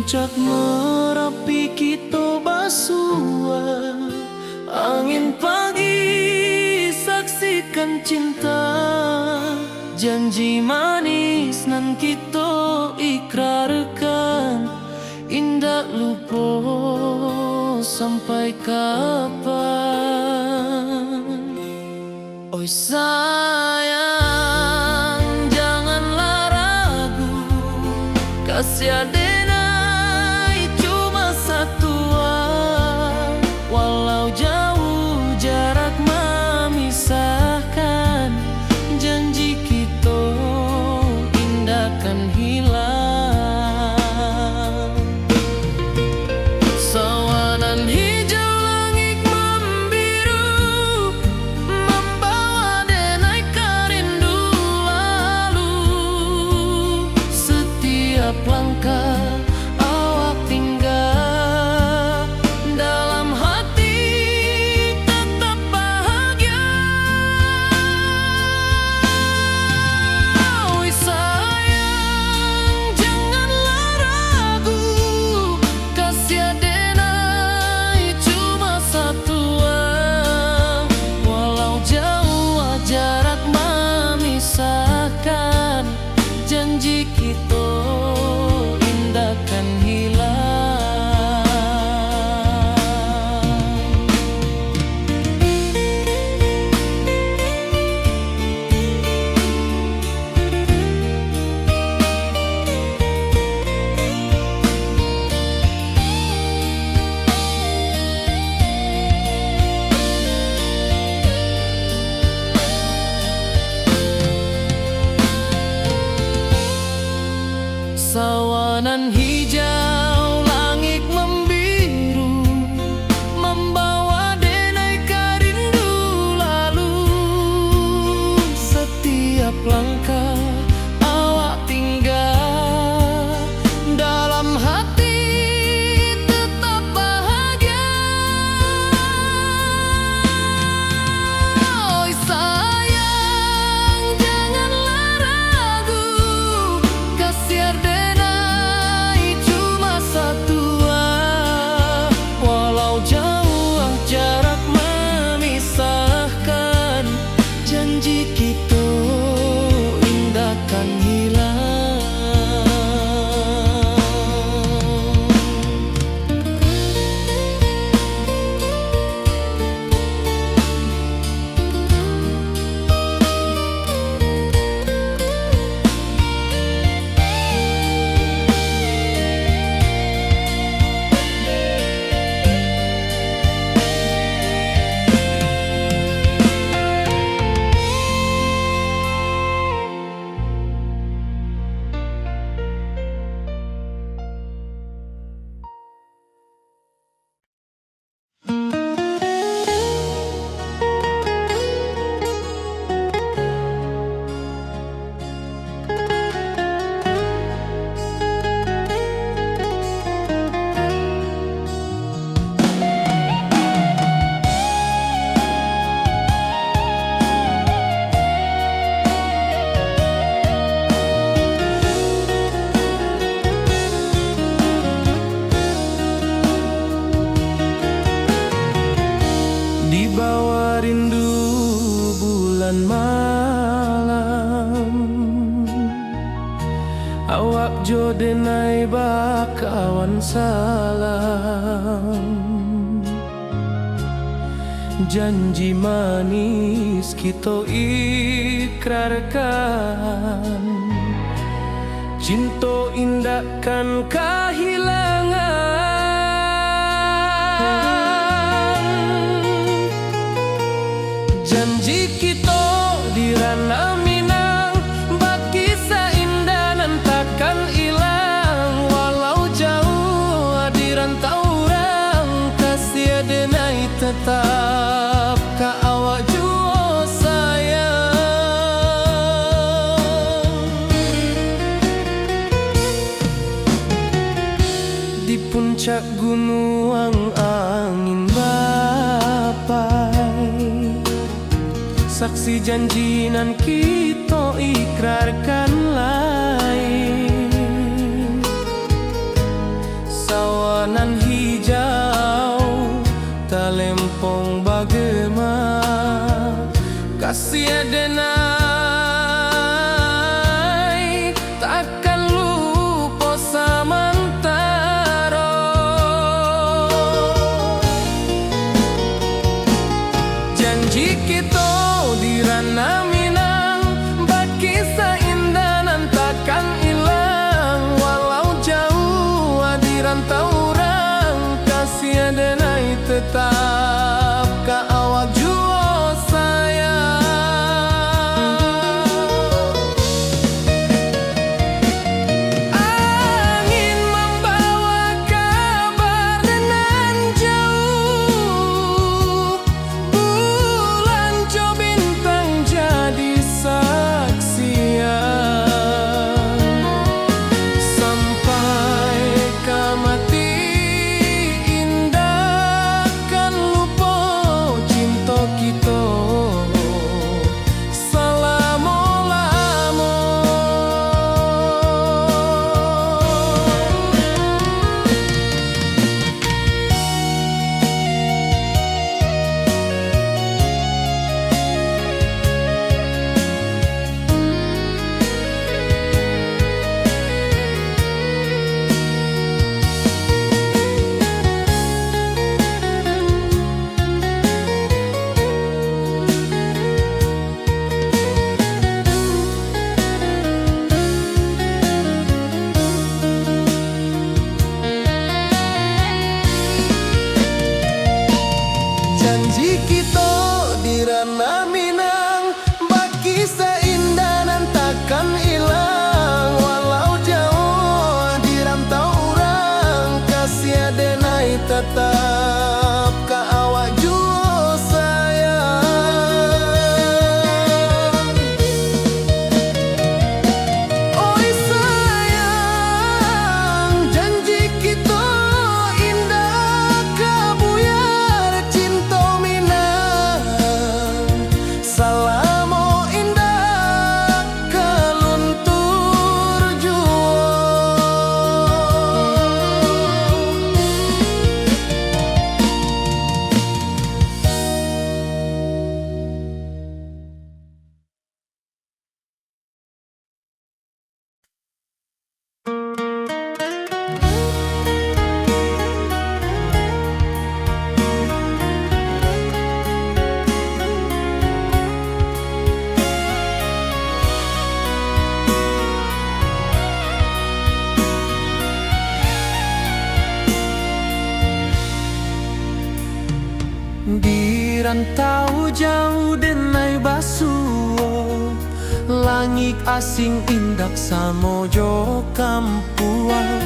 puncak Merapi kita basua, angin pagi saksikan cinta, janji manis nan kita ikrarkan, indah lupa sampai kapan. Oi sayang, janganlah ragu, kasih adenai cuma satu, walau jauh jarak memisahkan, janji kita indahkan hilang. Sawanan hijau langit membiru, membawa denai kerindu lalu. Setiap langkah awak tinggal, dalam hati tetap bahagia. Oi sayang, janganlah ragu, kasih adenai cuma satu, walau jauh jarak memisahkan, janji kita indahkan hilang. Sawanan hijau langit membiru, membawa denai kerindu lalu. Setiap langkah awak tinggal, dalam hati tetap bahagia. Oi sayang, janganlah ragu, kasih adenai cuma satu, walau jauh jarak memisahkan, janji kita indahkan hilang. Di bawah rindu bulan malam, awak jo denai bakawan salam, janji manis kita ikrarkan, cinta indahkan kehilangan. Janji kita di ranah Minang, bakisah indah nan takkan hilang, walau jauh di rantau orang, kasih adenai tetap ka awak jua sayang. Di puncak gunung angin bapai, saksi janji nan kita ikrarkan lain, gemah kasih denai takkan lupa samantara. Janji kita di ranah Minang bakisah indah nan takkan hilang, walau jauh di rantau orang kasih denai tetap ka awak jua sayang. Angin membawa kabar nan jauh, bulan jo bintang jadi saksian, sampai ka mati indah kan lupa cinta kita selama-lama. Janji kita di ranah Minang bakisah indah nan takkan hilang, walau jauh di rantau orang kasih denai tetap ka awak jua sayang. Oi sayang, janji kita indah kabuyar cinta Minang, salamo indah kaluntur jua. Di rantau jauh denai basuo, langit asing indak samojo kampuan.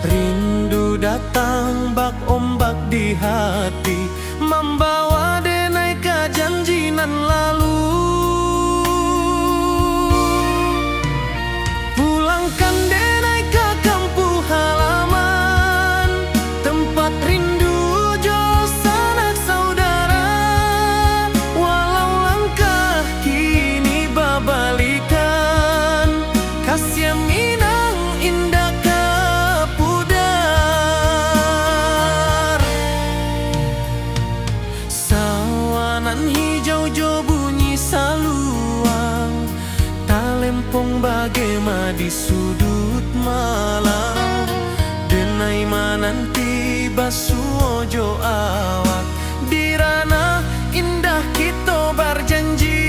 Rindu datang bak ombak di hati, membawa denai ke janji nan lalu. Pulangkan denai ke kampung halaman, tempat rindu jo sanak saudara. Walau langkah kini babalikan, kasih Minang indah ka pudar. Sawanan hijau jo bunyi saluang, talempong bagema di sudut malam. Denai mananti basuo jo awak, di ranah indah kita berjanji.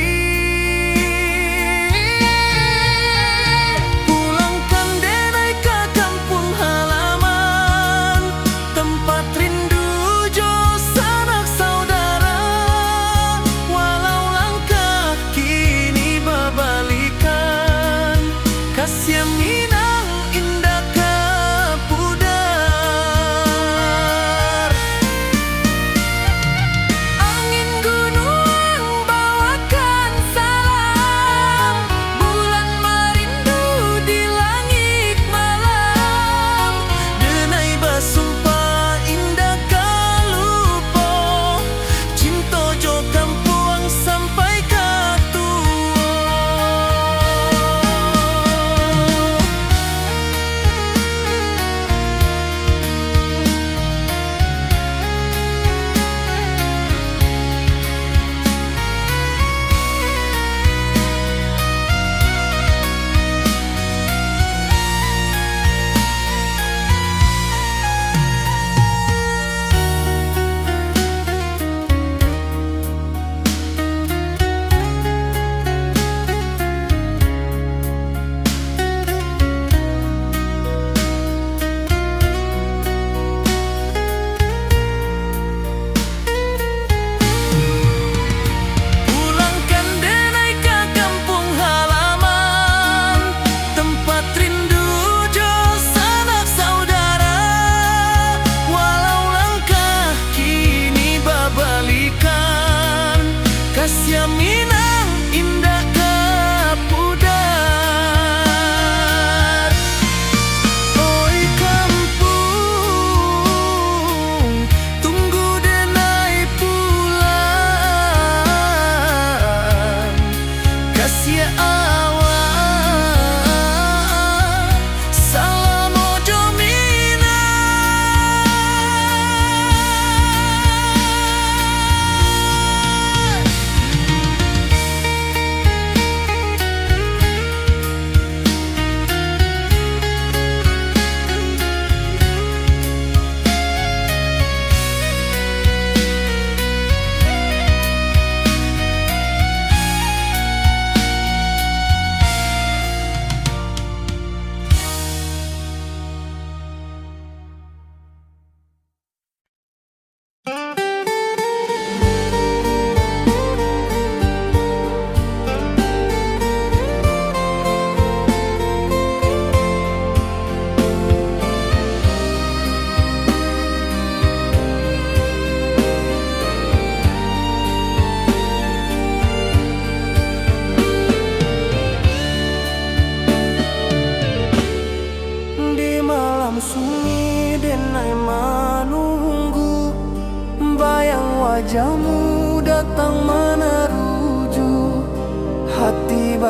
Pulangkan denai ke kampung halaman, tempat rindu jo sanak saudara. Walau langkah kini babalikan, kasih Minang indah ka pudar.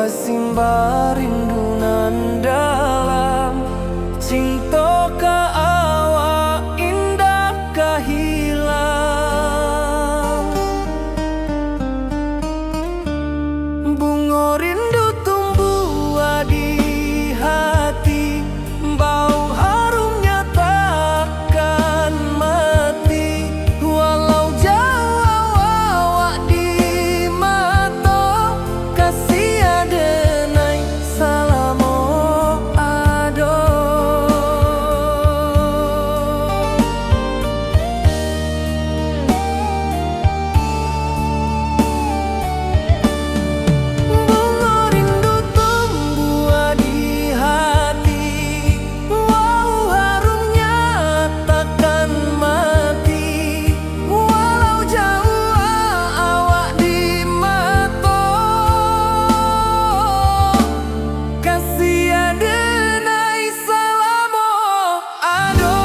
basimba rindu nan dalam, cinta ka awak indah ka hilang. Bunga rindu tumbuh di hati, bau harumnya takkan mati. Walau jauh awak di mata, kasih adenai salamo ado. Bunga rindu tumbuh di hati, wow harumnya takkan mati. Walau jauh awak di mata, kasih adenai salamo ado.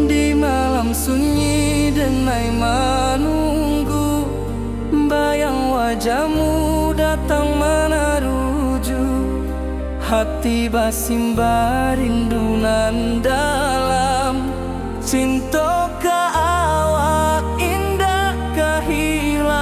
Di malam sunyi denai menunggu, bayang wajahmu datang meneruju. Hati basimba rindu nan dalam, cinta ka awak indah ka hilang.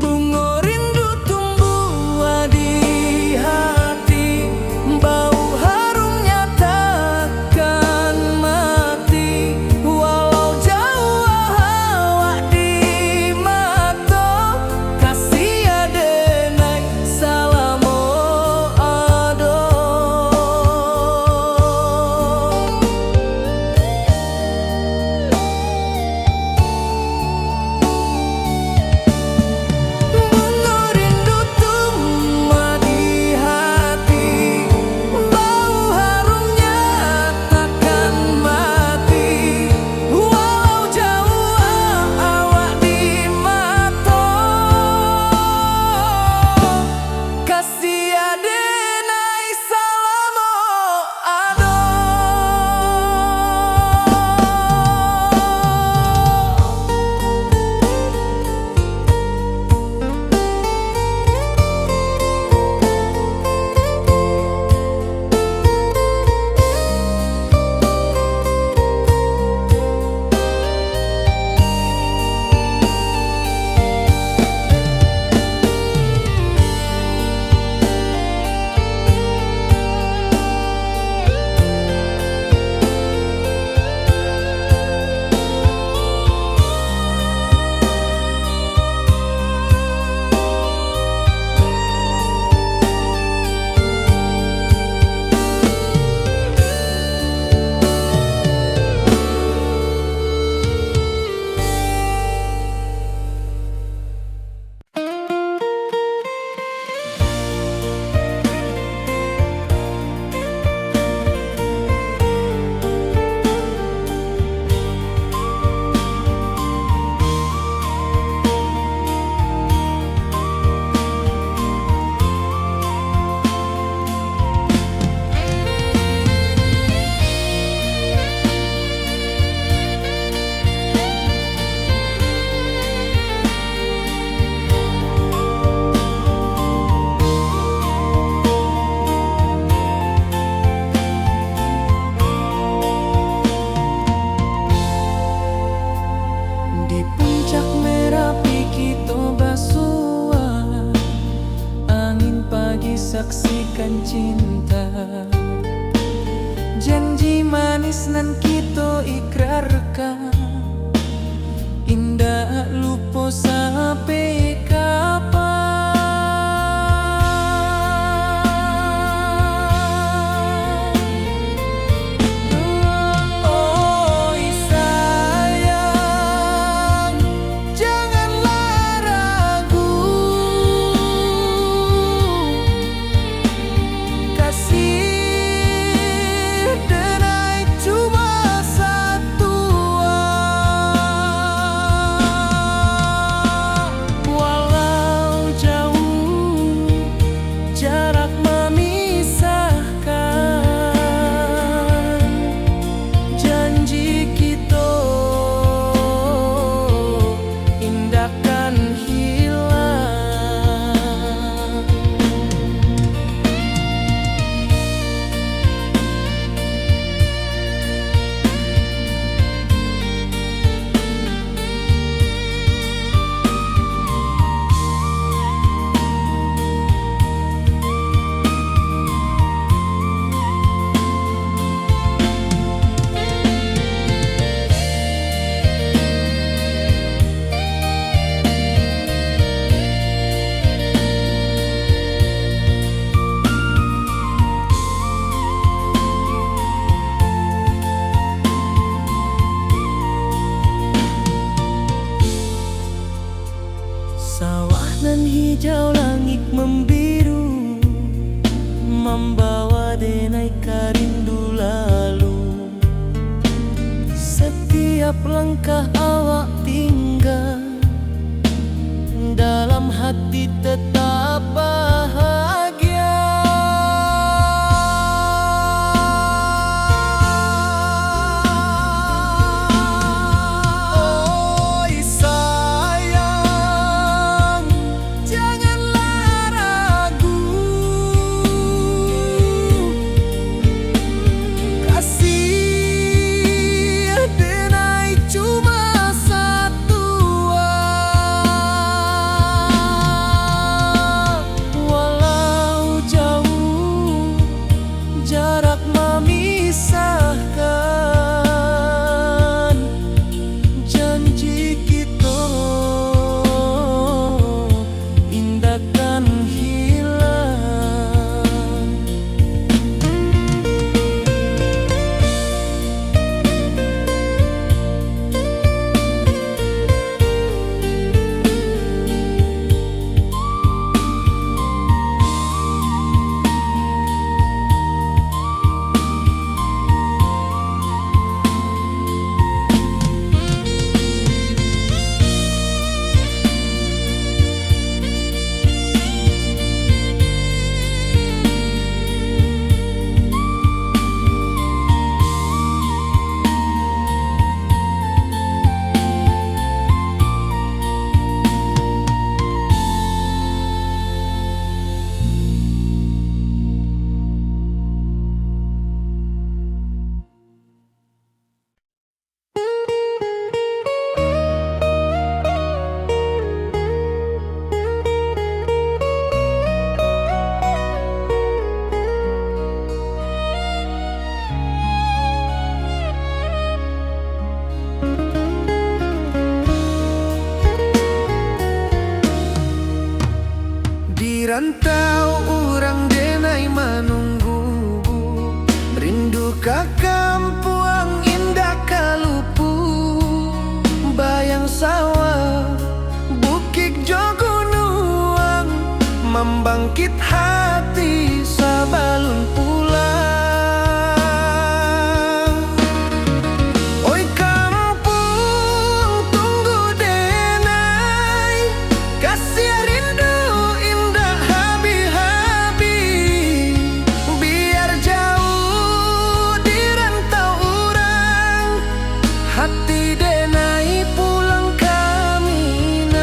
Bunga rindu tumbuh di hati, bau harumnya takkan mati. Walau jauh awak di mata, kasih adenai salamo ado. Bunga rindu tumbuh di hati, bau harumnya takkan mati. Walau jauh awak di mata, kasih adenai salamo ado. saksikan cinta. Janji manis nan kita ikrarkan, Setiap langkah awak tinggal, dalam hati tetap bahagia. Oi sayang, janganlah ragu, kasih denai cuma satu. Walau jauh jarak memisahkan, janji kita indahkan hilang. Di rantau orang denai menunggu, rindu ka kampung indah kalupu, bayang sawah bukit jogunuang, membangkit hati sabalun pulang. Oi kampung tunggu denai, kasih rindu indah habi-habi, biar jauh di rantau orang, hati denai pulang kaminang.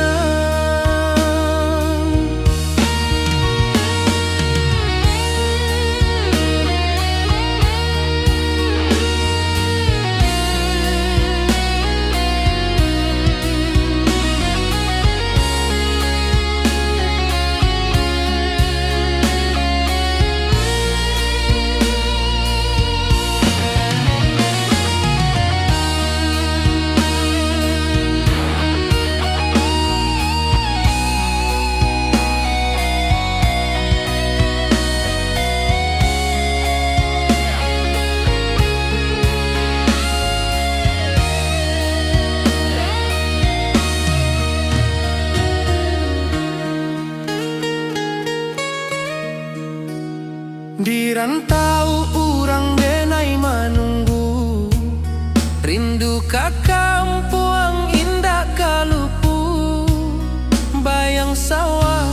Di rantau orang denai menunggu, rindu ka kampung indah kalupu, bayang sawah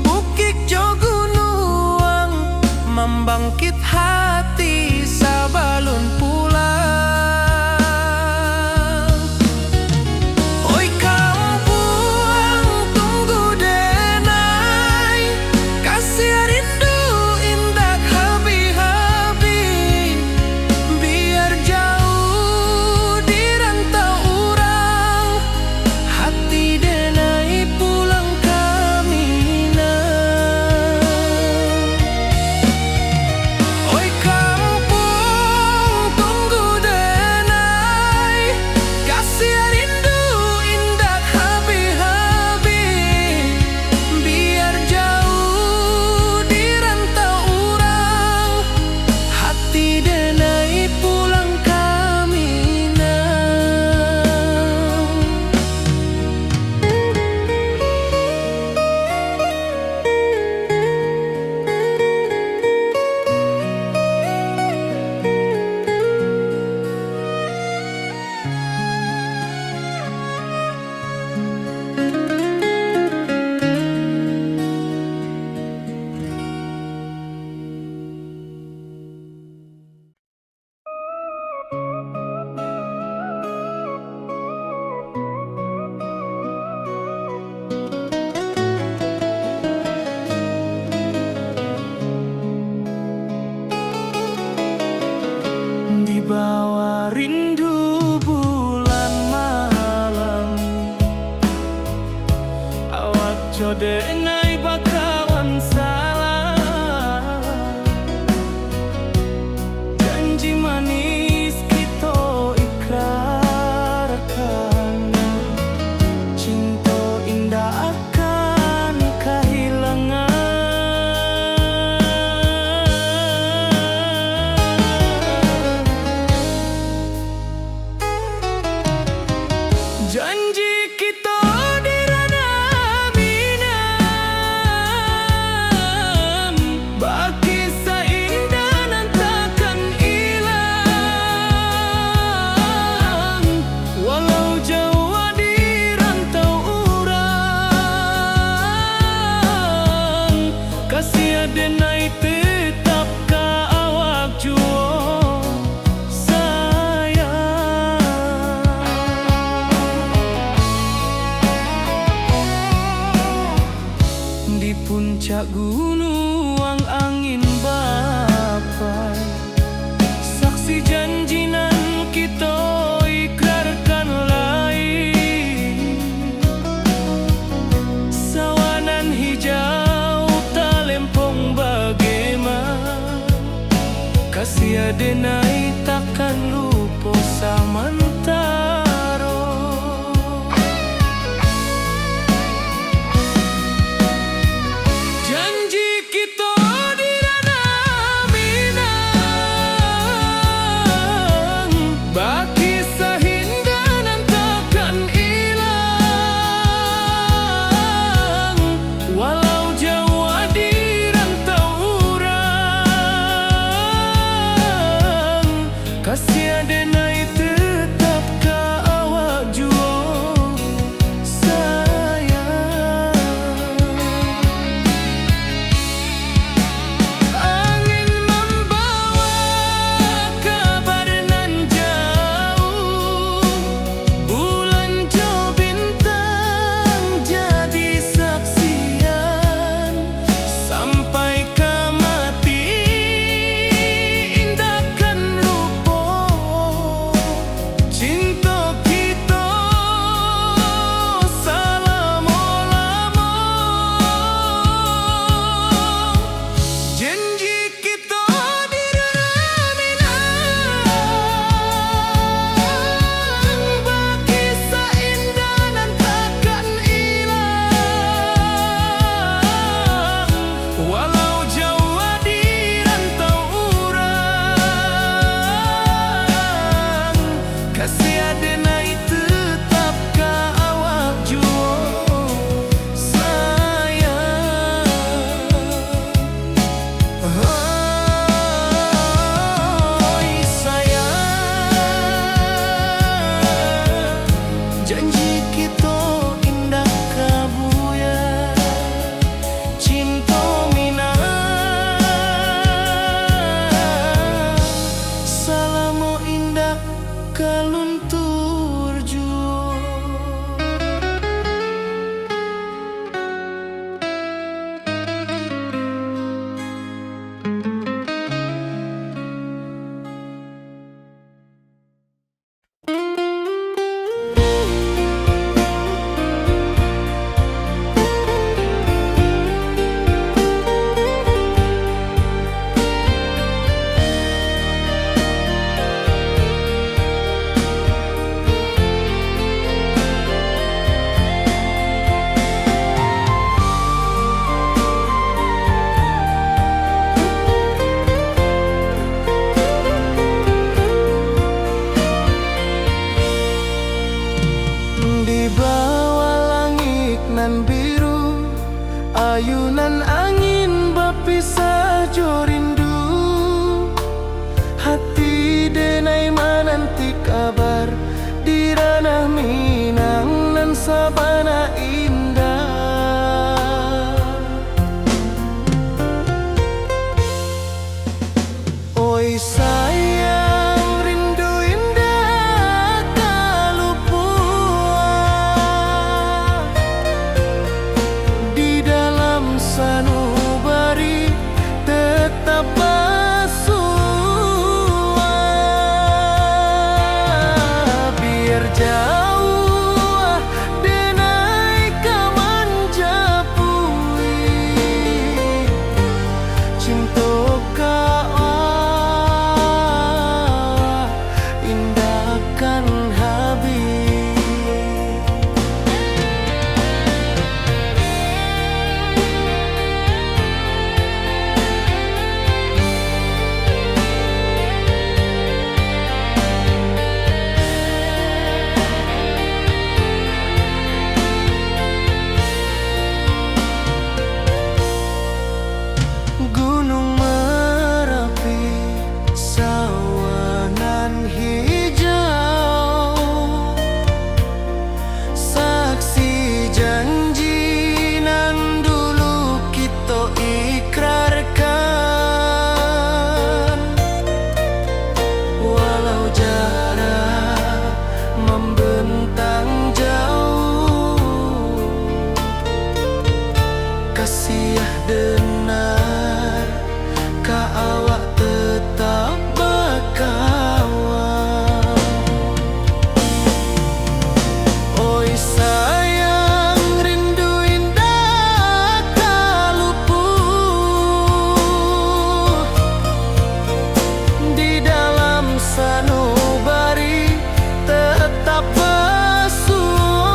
bukit jogunuang, membangkit hati sabalun pulang. Oi kampung tunggu denai, kasih rindu indah habi-habi, biar jauh di rantau orang, hati denai pulang kaminang. Oi kampung rindu bulan malam. Awak jodenai bakawan salah. Janji manis kita ikrarkan, cinta indah akan kehilangan. Janji kita di ranah minam, baki seindah nan takkan hilang. Walau jauh di rantau urang, kasih adenai tetap ka awak jua di puncak gunung angin bapai. Saksi janji nan kita ikrarkan lain. Sawanan hijau talempong bagaimana, kasih adenai takkan lupa samantara. Janji kita di ranah minang, baki sahinda nan takkan hilang. Walau jauh di rantau urang, kasih adenai tetap ka awak jua sayang. Angin membawa kabar nan jauh, bulan jo bintang jadi saksian. Sampai ke mati indahkan lupa cinta kita selama-lama. Janji kita di ranah minang, baki seindah nan takkan hilang. Walau jauh di rantau urang, kasih adenai tetap ka awak jua sayang. Oi sayang, janji kita indah kabuya, cinta minang, salamo indah kaluntur jua. jauh denai kamanjapui cinta kau indahkan habis. Gunung Merapi, sawanan hijau, saksi janji nan dulu kita ikrarkan. Walau jarak membentang jauh, kasih denar ka awak tetap berkawan. Oi sayang, rindu indah tak luput di dalam sanubari tetap bersua.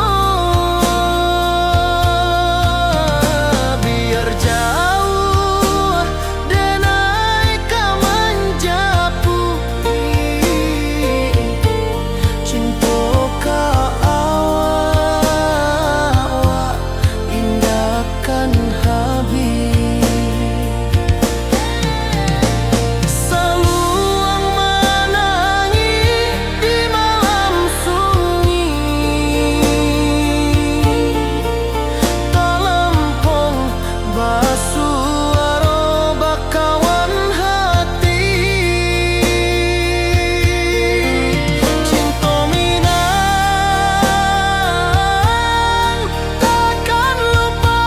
Biar jauh denai kamanjapui cinta ka awak indahkan habis. Saluang menangi di malam sunyi, talempong basuara bakawan hati. Cinta Minang takkan lupa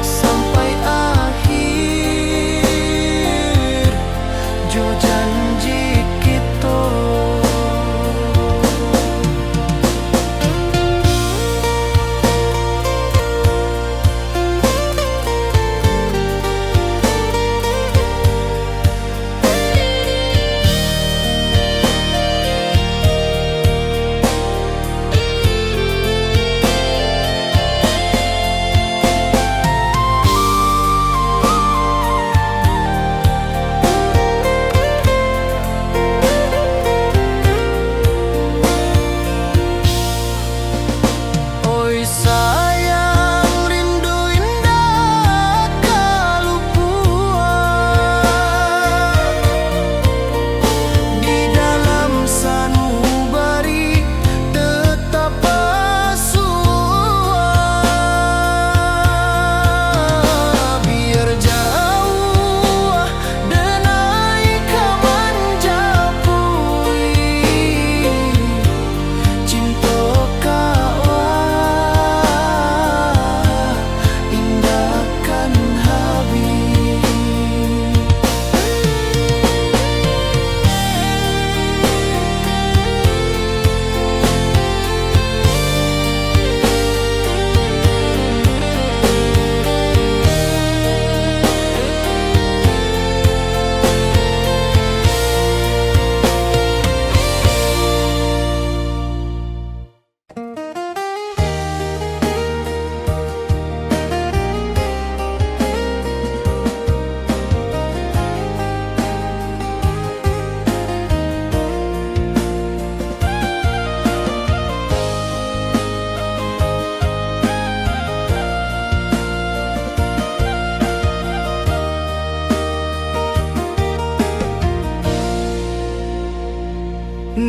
sampai akhir jo janji kita. Oi sayang, rindu indah kalupuan di dalam sanubari tetap bersua. Biar jauh denai kamanjapui cinta kau indahkan habis.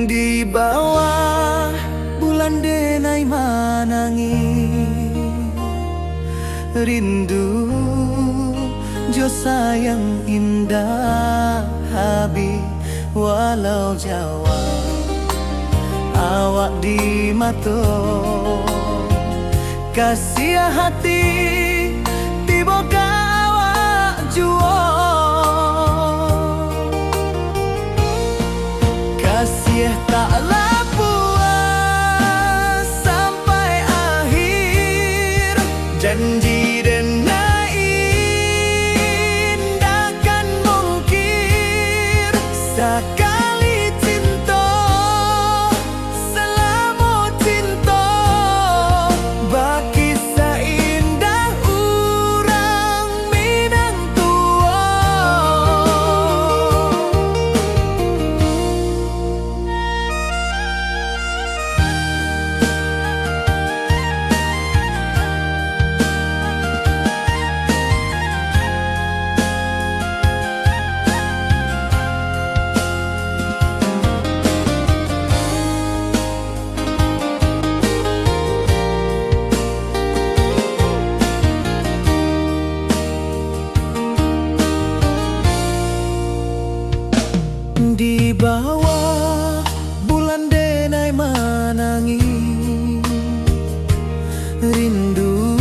Di bawah bulan denai manangi rindu jo sayang indah habis. Walau Jawa awak di mata kasih hati tiba awak jua. kasih taklah puas sampai akhir. Janji denai indah kan mungkir. Sekali cinta selama cinta, baki seindah urang Minang tua. Di bawah bulan denai manangi, rindu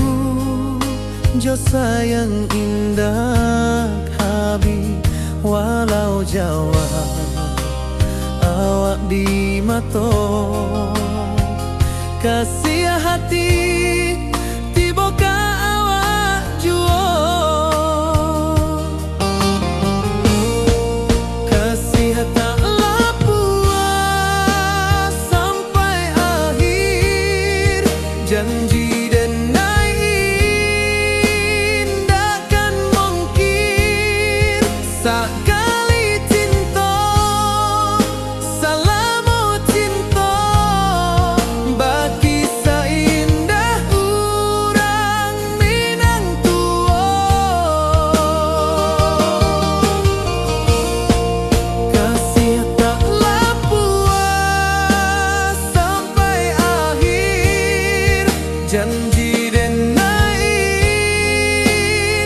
jo sayang indah habi. Walau Jawa awak di mato, kasih hati tiba ka awak juo. Kasih taklah puas sampai akhir. Janji denai indah kan mungkir. Sekali cinta selama cinta, baki seindah urang Minang tua. Kasih taklah puas sampai akhir. Janji denai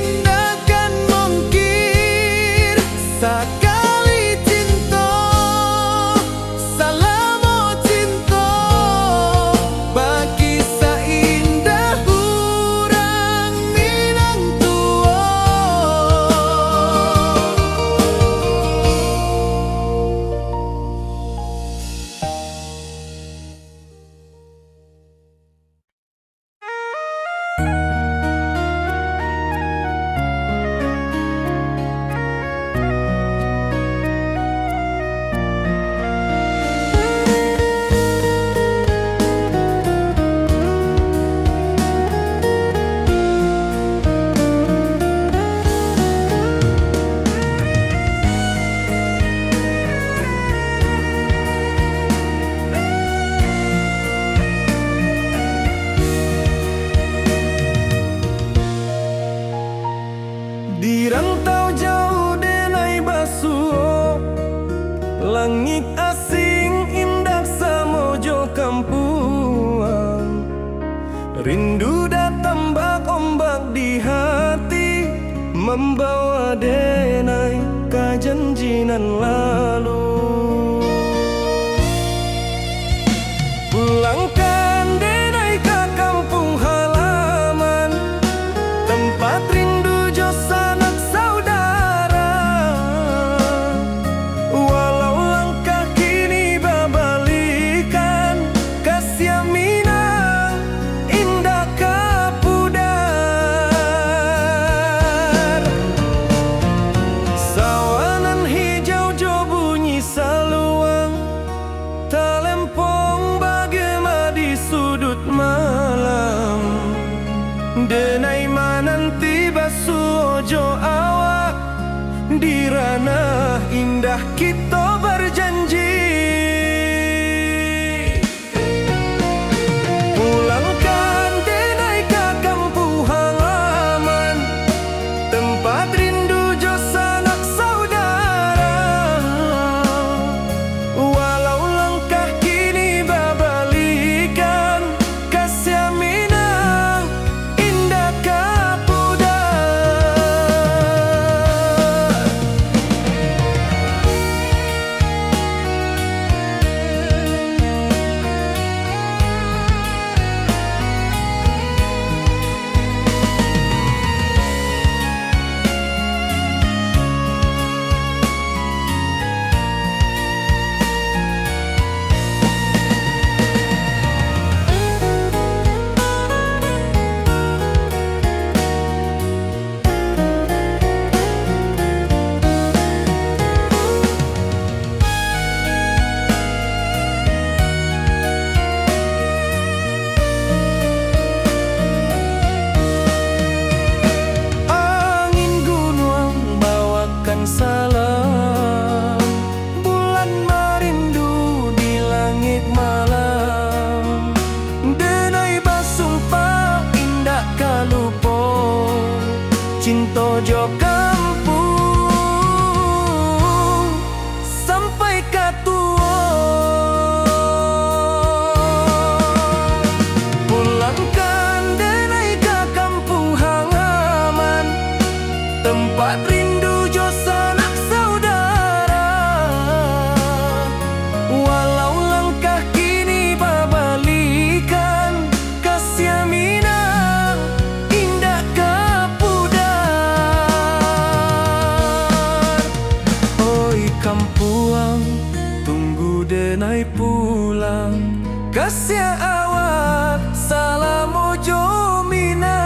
indah kan mungkir. Sekali cinta selama cinta, baki seindah urang Minang tua. Di rantau jauh denai basuh, langit asing indah samojo kampuan. Rindu datang bak ombak di hati, membawa denai ke janjinan lalu. Pulangkan denai ke kampung halaman, tempat rindu jo sanak saudara. Walau langkah kini babalikan, kasih Minang indah kapudar. Sawanan hijau jo bunyi saluang, talempong bagema di sudut malam. Denai mananti basuh jo awak, di ranah indah kita berjanji. Pulangkan denai ke kampung halaman, tempat rindu jo sanak saudara. Walau langkah kini babalikan, kasih Minang indah kapudar. katuo. Pulangkan denai ke kampung halaman, tempat rindu jo sanak saudara. Walau langkah kini babalikan, kasih minang indah kapudar. Oi kampuang, tunggu denai pulang, kasih awak salam ojo minang.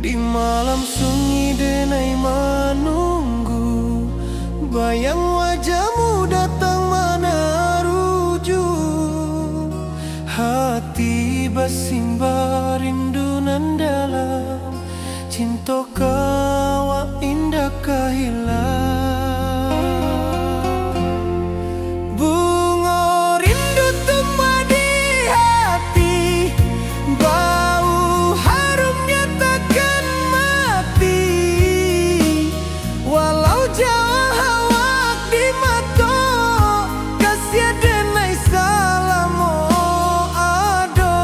Di malam sunyi denai menunggu, bayang wajahmu datang meneruju. Hati bersimbar rindu nan dalam, cinta kawa indah kehilang. Bunga rindu tumbuh di hati, bau harumnya takkan mati. Walau jauh awak di mata, kasih denai salam ado.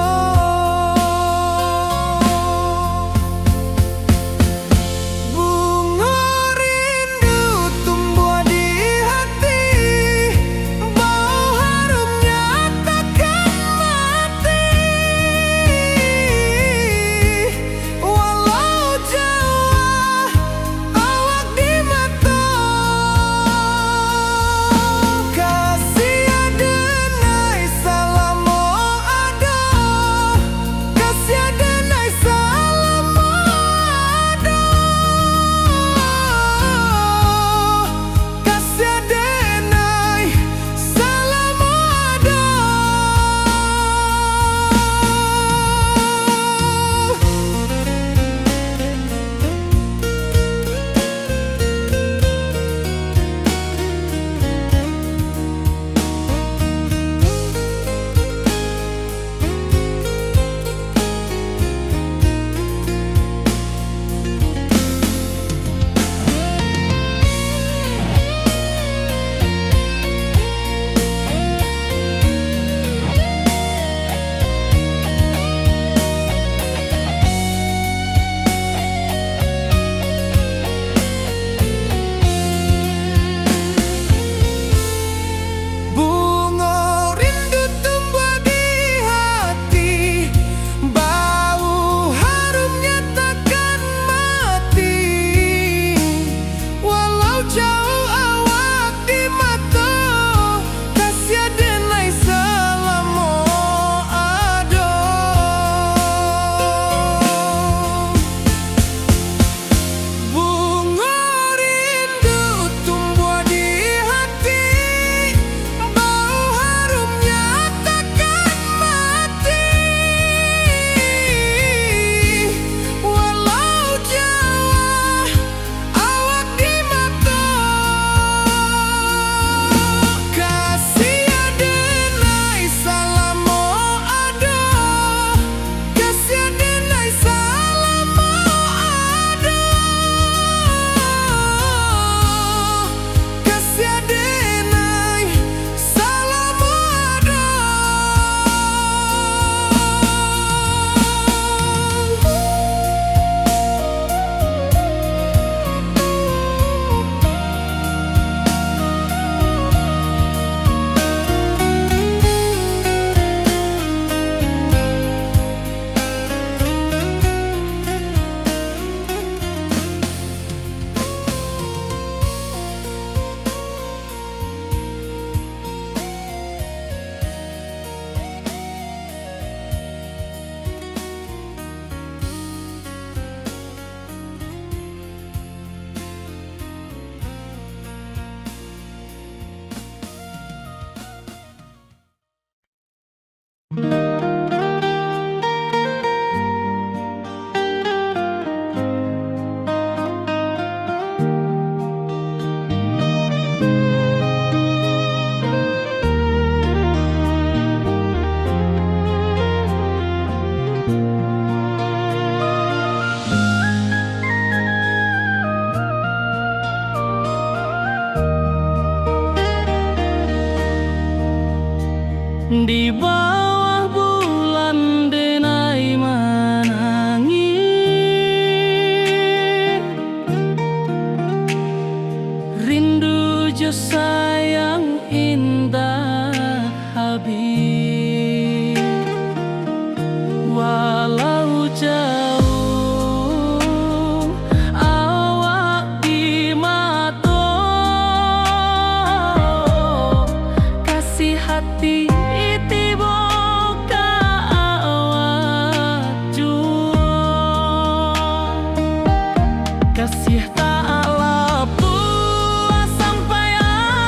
Kasih taklah puas sampai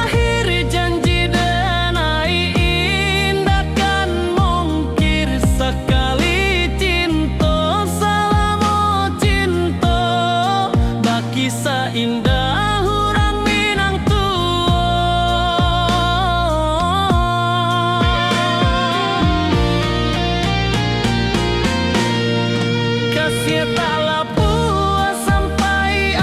akhir janji dan indah kan mungkir sekali cinta selama cinta baki seindah hurang Minang tua. Kasih taklah puas sampai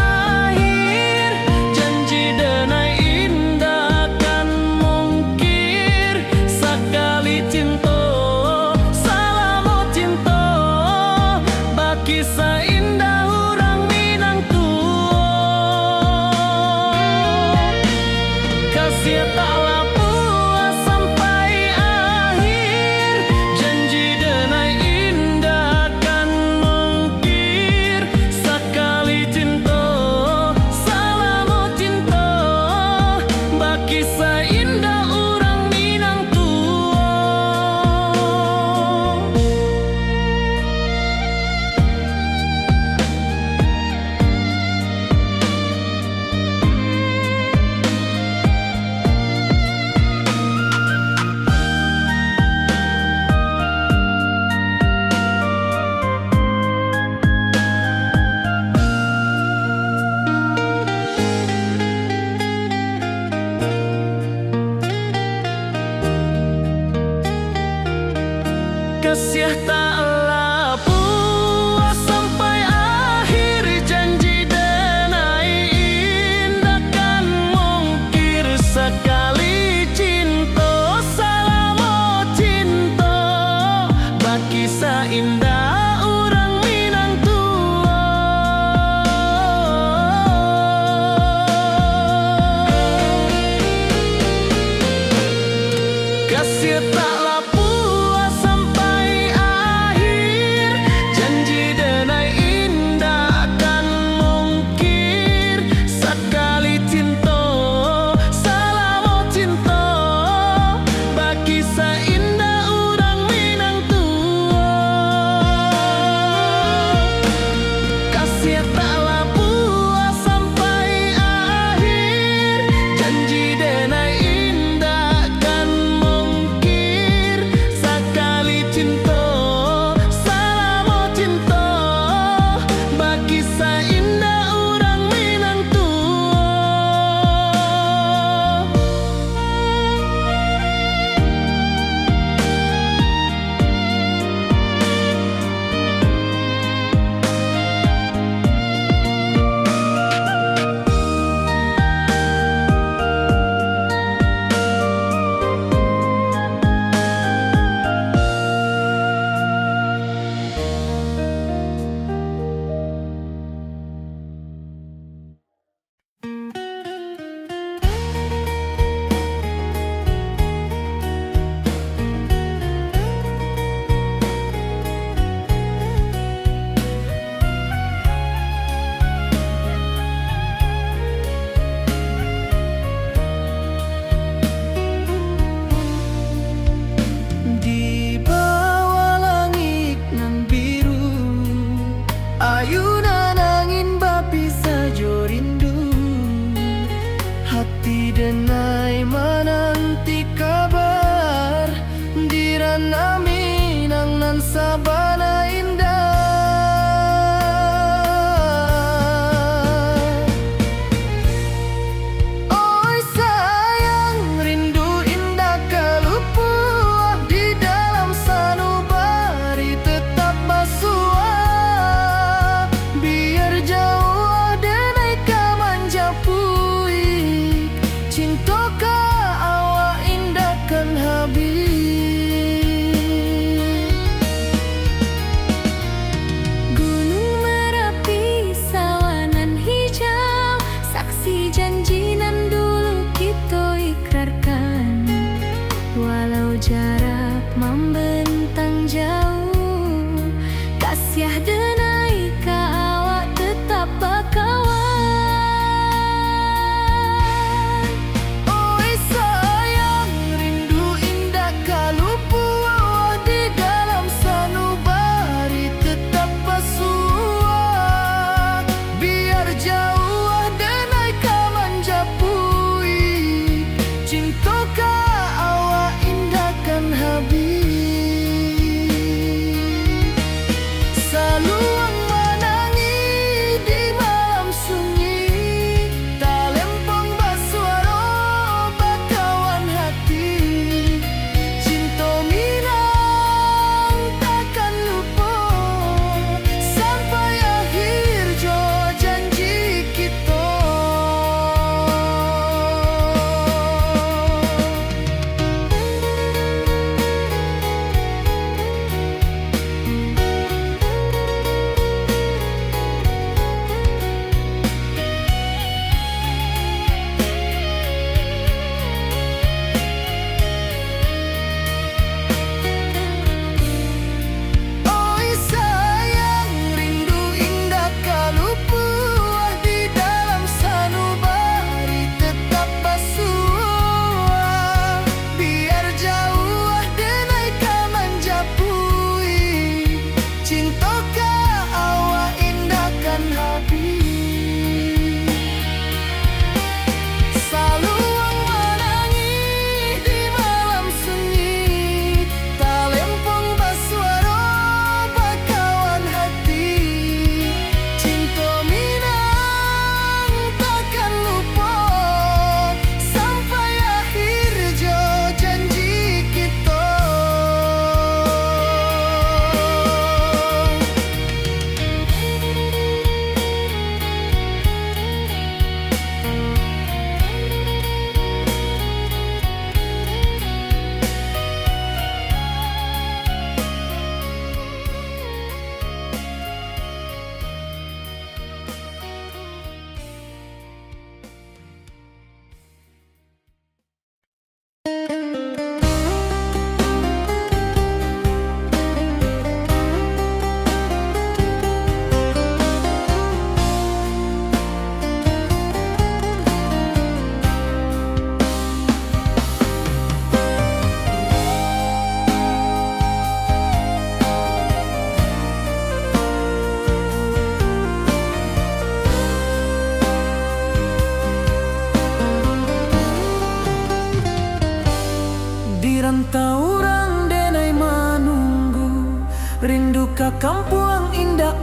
Kampung Indah